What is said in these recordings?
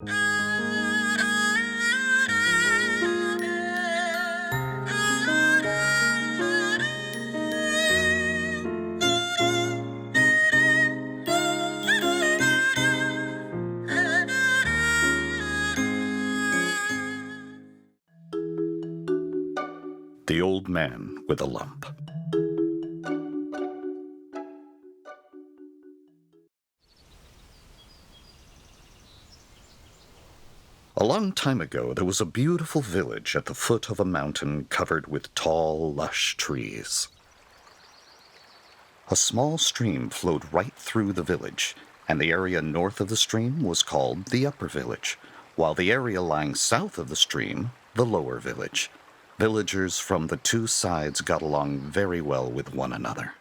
The Old Man with a Lump. A long time ago, there was a beautiful village at the foot of a mountain covered with tall, lush trees. A small stream flowed right through the village, and the area north of the stream was called the Upper Village, while the area lying south of the stream, the Lower Village. Villagers from the two sides got along very well with one another.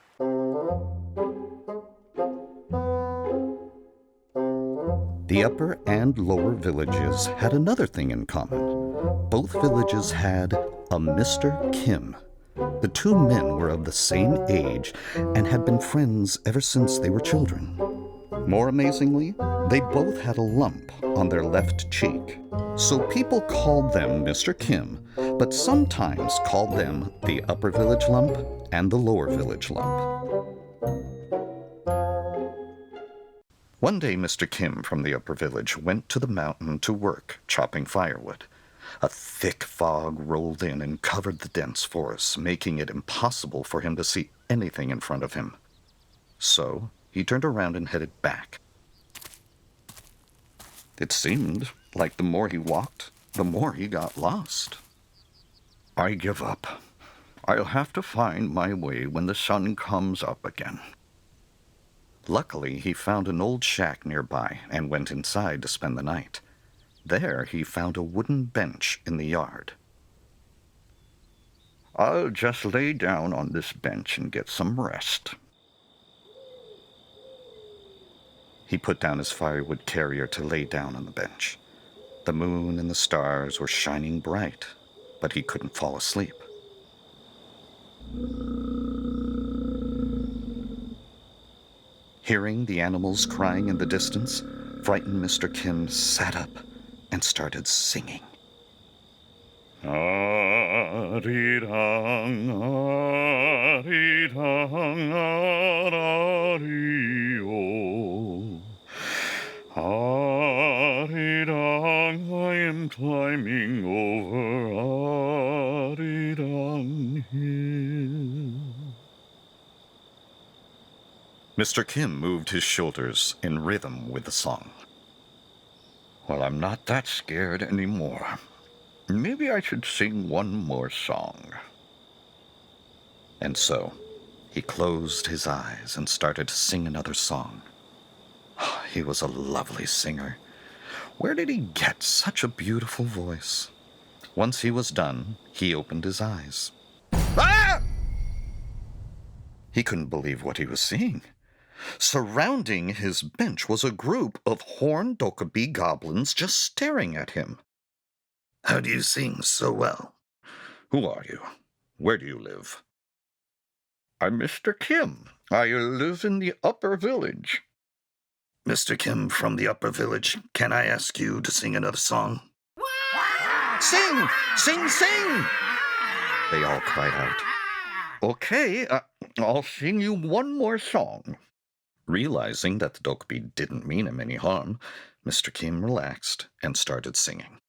The upper and lower villages had another thing in common. Both villages had a Mr. Kim. The two men were of the same age and had been friends ever since they were children. More amazingly, they both had a lump on their left cheek. So people called them Mr. Kim, but sometimes called them the Upper Village Lump and the Lower Village Lump. One day, Mr. Kim from the Upper Village went to the mountain to work, chopping firewood. A thick fog rolled in and covered the dense forest, making it impossible for him to see anything in front of him. So he turned around and headed back. It seemed like the more he walked, the more he got lost. I give up. I'll have to find my way when the sun comes up again. Luckily, he found an old shack nearby and went inside to spend the night. There, he found a wooden bench in the yard. I'll just lay down on this bench and get some rest. He put down his firewood carrier to lay down on the bench. The moon and the stars were shining bright, but he couldn't fall asleep. Hearing the animals crying in the distance, frightened Mr. Kim sat up and started singing. Arirang, arirang, arario. Arirang, I am climbing over Arirang Hill. Mr. Kim moved his shoulders in rhythm with the song. Well, I'm not that scared anymore. Maybe I should sing one more song. And so, he closed his eyes and started to sing another song. He was a lovely singer. Where did he get such a beautiful voice? Once he was done, he opened his eyes. Ah! He couldn't believe what he was seeing. Surrounding his bench was a group of horned Dokkaebi goblins just staring at him. How do you sing so well? Who are you? Where do you live? I'm Mr. Kim. I live in the Upper Village. Mr. Kim from the Upper Village, can I ask you to sing another song? Sing! Sing, sing! They all cried out. Okay, I'll sing you one more song. Realizing that the Dokkaebi didn't mean him any harm, Mr. Kim relaxed and started singing.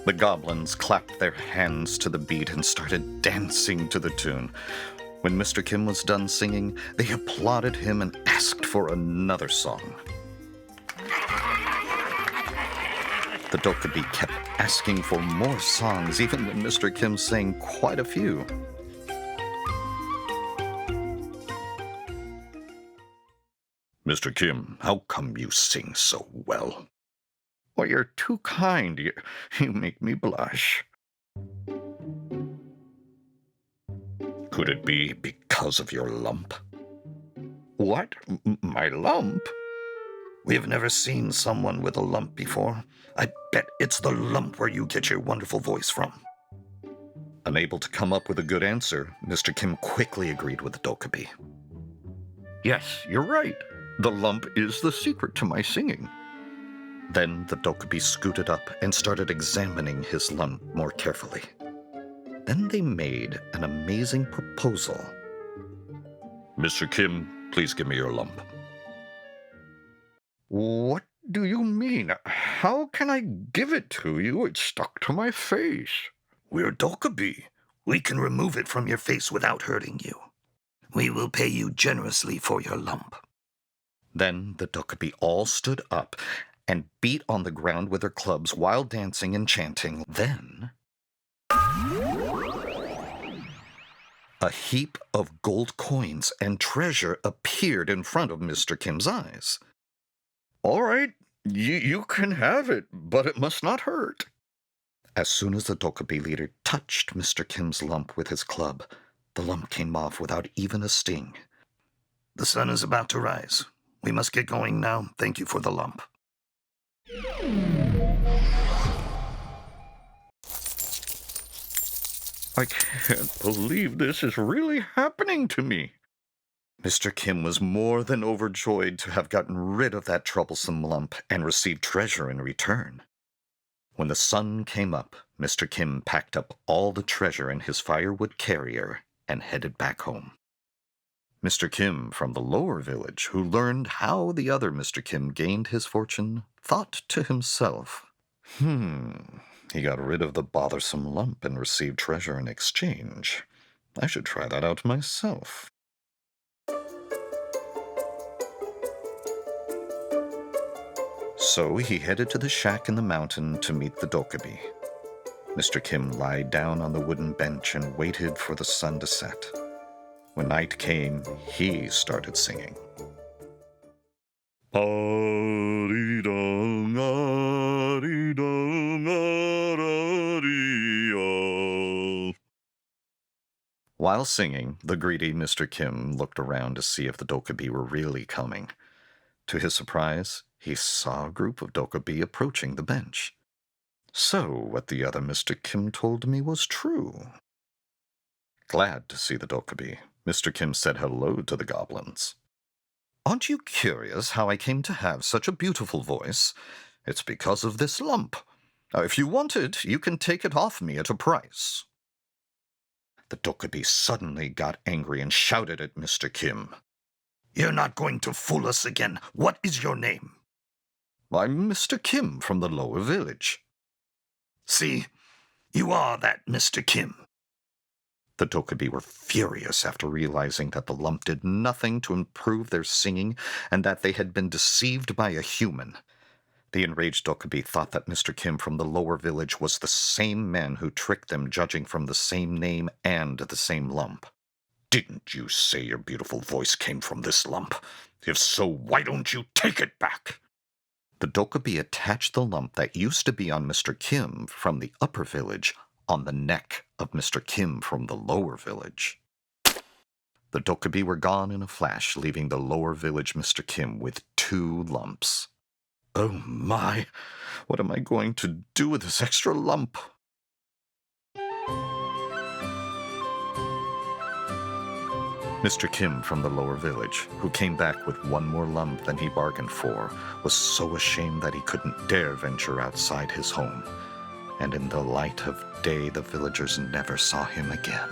The goblins clapped their hands to the beat and started dancing to the tune. When Mr. Kim was done singing, they applauded him and asked for another song. The Dokkaebi kept asking for more songs, even when Mr. Kim sang quite a few. Mr. Kim, how come you sing so well? Well, you're too kind. You make me blush. Could it be because of your lump? What? My lump? We've never seen someone with a lump before. I bet it's the lump where you get your wonderful voice from. Unable to come up with a good answer, Mr. Kim quickly agreed with the Dokkaebi. Yes, you're right. The lump is the secret to my singing. Then the Dokkaebi scooted up and started examining his lump more carefully. Then they made an amazing proposal. Mr. Kim, please give me your lump. What do you mean? How can I give it to you? It's stuck to my face. We're Dokkaebi. We can remove it from your face without hurting you. We will pay you generously for your lump. Then the Dokkaebi all stood up and beat on the ground with their clubs while dancing and chanting. Then a heap of gold coins and treasure appeared in front of Mr. Kim's eyes. All right, you can have it, but it must not hurt. As soon as the Dokkaebi leader touched Mr. Kim's lump with his club, the lump came off without even a sting. The sun is about to rise. We must get going now. Thank you for the lump. I can't believe this is really happening to me. Mr. Kim was more than overjoyed to have gotten rid of that troublesome lump and received treasure in return. When the sun came up, Mr. Kim packed up all the treasure in his firewood carrier and headed back home. Mr. Kim from the lower village, who learned how the other Mr. Kim gained his fortune, thought to himself, he got rid of the bothersome lump and received treasure in exchange. I should try that out myself. So he headed to the shack in the mountain to meet the Dokkaebi. Mr. Kim lied down on the wooden bench and waited for the sun to set. When night came, he started singing. Aridong, aridong, arario. While singing, the greedy Mr. Kim looked around to see if the Dokkaebi were really coming. To his surprise, he saw a group of Dokkaebi approaching the bench. So what the other Mr. Kim told me was true. Glad to see the Dokkaebi, Mr. Kim said hello to the goblins. Aren't you curious how I came to have such a beautiful voice? It's because of this lump. If you want it, you can take it off me at a price. The Dokkaebi suddenly got angry and shouted at Mr. Kim. You're not going to fool us again. What is your name? I'm Mr. Kim from the lower village. See, you are that Mr. Kim. The Dokkaebi were furious after realizing that the lump did nothing to improve their singing and that they had been deceived by a human. The enraged Dokkaebi thought that Mr. Kim from the lower village was the same man who tricked them, judging from the same name and the same lump. Didn't you say your beautiful voice came from this lump? If so, why don't you take it back? The Dokkaebi attached the lump that used to be on Mr. Kim from the upper village on the neck of Mr. Kim from the lower village. The Dokkaebi were gone in a flash, leaving the lower village Mr. Kim with 2 lumps. Oh my, what am I going to do with this extra lump? Mr. Kim from the lower village, who came back with 1 more lump than he bargained for, was so ashamed that he couldn't dare venture outside his home. And in the light of day, the villagers never saw him again.